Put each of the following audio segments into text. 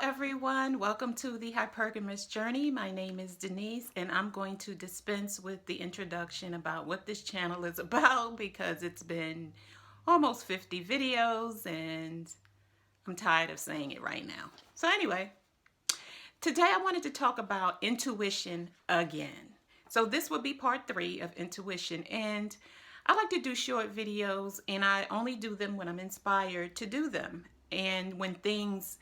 everyone. Welcome to the Hypergamous Journey. My name is Denise, and I'm going to dispense with the introduction about what this channel is about because it's been almost 50 videos and I'm tired of saying it right now. So anyway, today I wanted to talk about intuition again. So this will be part 3 of intuition, and I like to do short videos, and I only do them when I'm inspired to do them and when things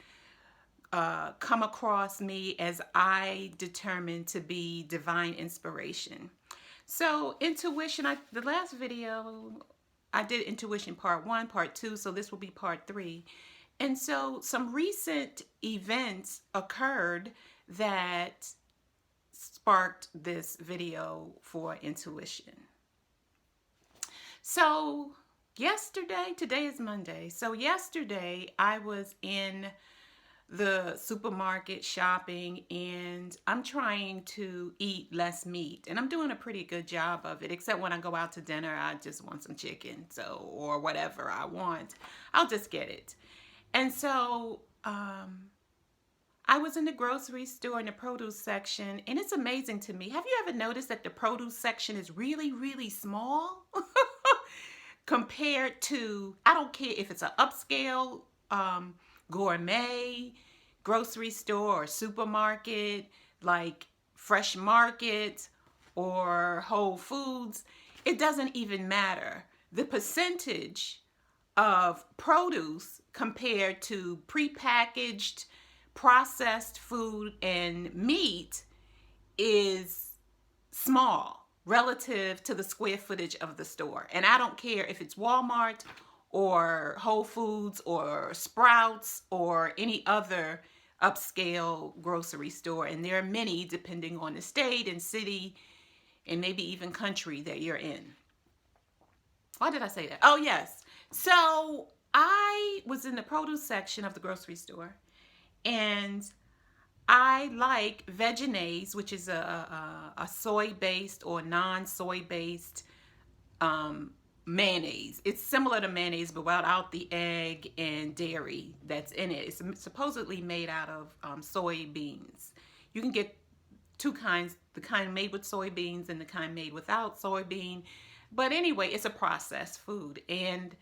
come across me as I determine to be divine inspiration. So intuition, the last video I did intuition part 1, part 2, so this will be part 3. And so some recent events occurred that sparked this video for intuition. So yesterday, today is Monday. So yesterday I was in the supermarket shopping, and I'm trying to eat less meat, and I'm doing a pretty good job of it, except when I go out to dinner I just want some chicken, so, or whatever I want, I'll just get it. And so I was in the grocery store in the produce section, and it's amazing to me. Have you ever noticed that the produce section is really, really small compared to, I don't care if it's an upscale gourmet grocery store or supermarket like Fresh Market or Whole Foods, it doesn't even matter. The percentage of produce compared to prepackaged processed food and meat is small relative to the square footage of the store. And I don't care if it's Walmart or Whole Foods or Sprouts or any other upscale grocery store, and there are many depending on the state and city and maybe even country that you're in. Why did I say that? Oh yes, so I was in the produce section of the grocery store, and I like Vegenaise, which is a soy-based or non-soy-based mayonnaise. It's similar to mayonnaise, but without the egg and dairy that's in it. It's supposedly made out of soybeans. You can get two kinds, the kind made with soybeans and the kind made without soybean. But anyway, it's a processed food. And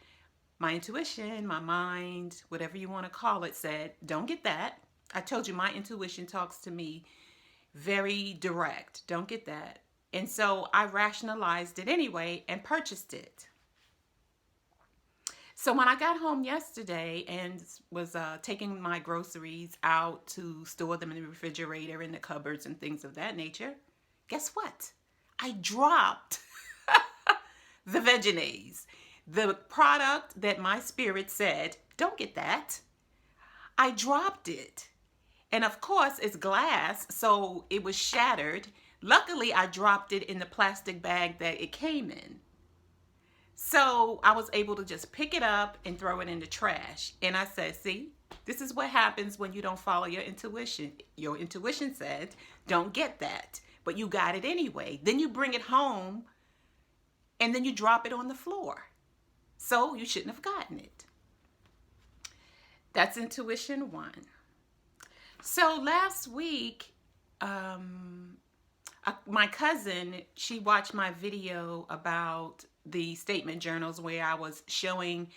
my intuition, my mind, whatever you want to call it, said, don't get that. I told you my intuition talks to me very direct. Don't get that. And so I rationalized it anyway and purchased it. So when I got home yesterday and was taking my groceries out to store them in the refrigerator, in the cupboards and things of that nature, guess what? I dropped the Vegenaise, the product that my spirit said, don't get that. I dropped it. And of course, it's glass, so it was shattered. Luckily, I dropped it in the plastic bag that it came in. So I was able to just pick it up and throw it in the trash. And I said, see, this is what happens when you don't follow your intuition. Your intuition said, don't get that. But you got it anyway. Then you bring it home and then you drop it on the floor. So you shouldn't have gotten it. That's intuition 1. So last week, my cousin, she watched my video about the statement journals where I was showing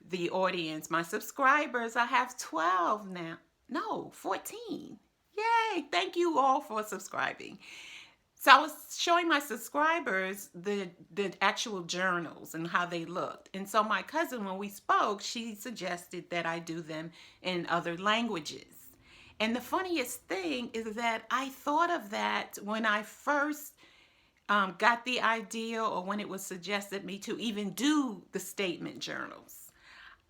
the audience, my subscribers. I have 12 now. No, 14. Yay. Thank you all for subscribing. So I was showing my subscribers the actual journals and how they looked. And so my cousin, when we spoke, she suggested that I do them in other languages. And the funniest thing is that I thought of that when I first got the idea, or when it was suggested me to even do the statement journals.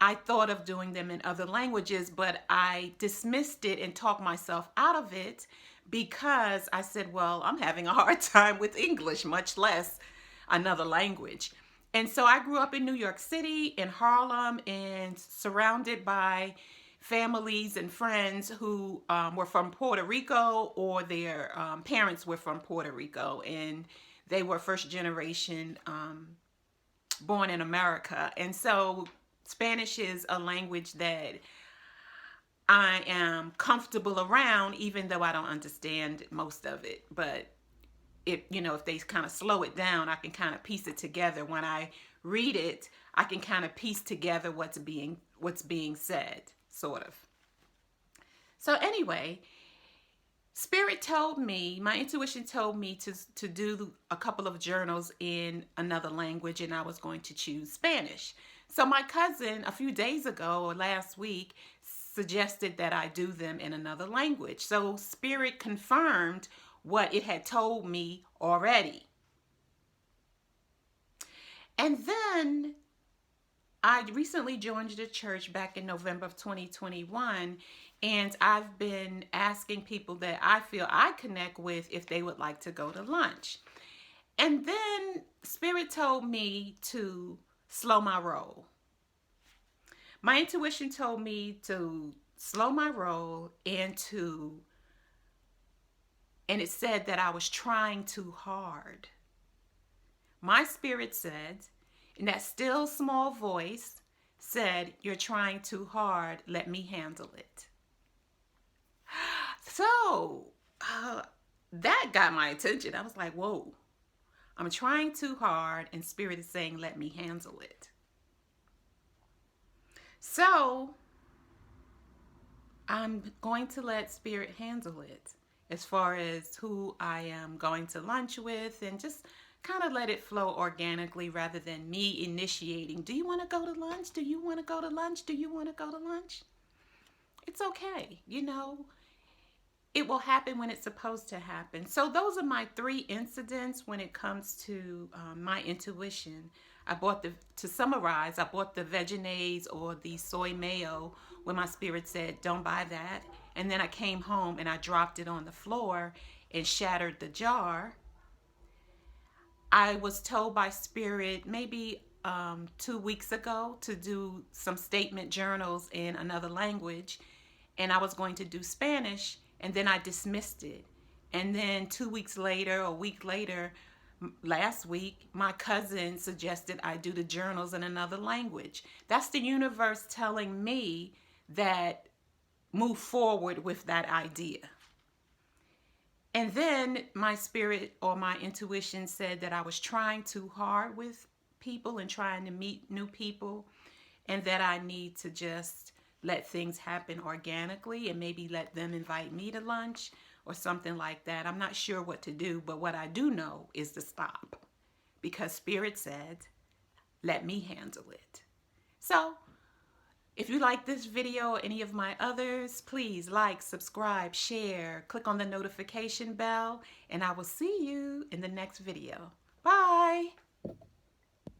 I thought of doing them in other languages, but I dismissed it and talked myself out of it because I said, well, I'm having a hard time with English, much less another language. And so I grew up in New York City, in Harlem, and surrounded by families and friends who were from Puerto Rico, or their parents were from Puerto Rico, and they were first generation born in America. And so Spanish is a language that I am comfortable around, even though I don't understand most of it. But if they kind of slow it down, I can kind of piece it together. When I read it, I can kind of piece together what's being said, sort of. So anyway, Spirit told me, my intuition told me to do a couple of journals in another language, and I was going to choose Spanish. So my cousin, a few days ago or last week, suggested that I do them in another language. So Spirit confirmed what it had told me already. And then I recently joined the church back in November of 2021, and I've been asking people that I feel I connect with if they would like to go to lunch. And then Spirit told me to slow my roll. My intuition told me to slow my roll and it said that I was trying too hard. My spirit said, in that still small voice, said, "You're trying too hard. Let me handle it." So that got my attention. I was like, whoa, I'm trying too hard, and Spirit is saying, let me handle it. So I'm going to let Spirit handle it as far as who I am going to lunch with, and just kind of let it flow organically rather than me initiating. Do you want to go to lunch? Do you want to go to lunch? Do you want to go to lunch? It's okay. It will happen when it's supposed to happen. So those are my 3 incidents when it comes to my intuition. To summarize, I bought the Vegenaise or the soy mayo when my spirit said, don't buy that. And then I came home and I dropped it on the floor and shattered the jar. I was told by Spirit maybe 2 weeks ago to do some statement journals in another language, and I was going to do Spanish, and then I dismissed it. And then 2 weeks later, a week later, last week, my cousin suggested I do the journals in another language. That's the universe telling me that move forward with that idea. And then my spirit or my intuition said that I was trying too hard with people and trying to meet new people, and that I need to just let things happen organically and maybe let them invite me to lunch or something like that. I'm not sure what to do, but what I do know is to stop, because Spirit said, let me handle it. So if you like this video or any of my others, please like, subscribe, share, click on the notification bell, and I will see you in the next video. Bye.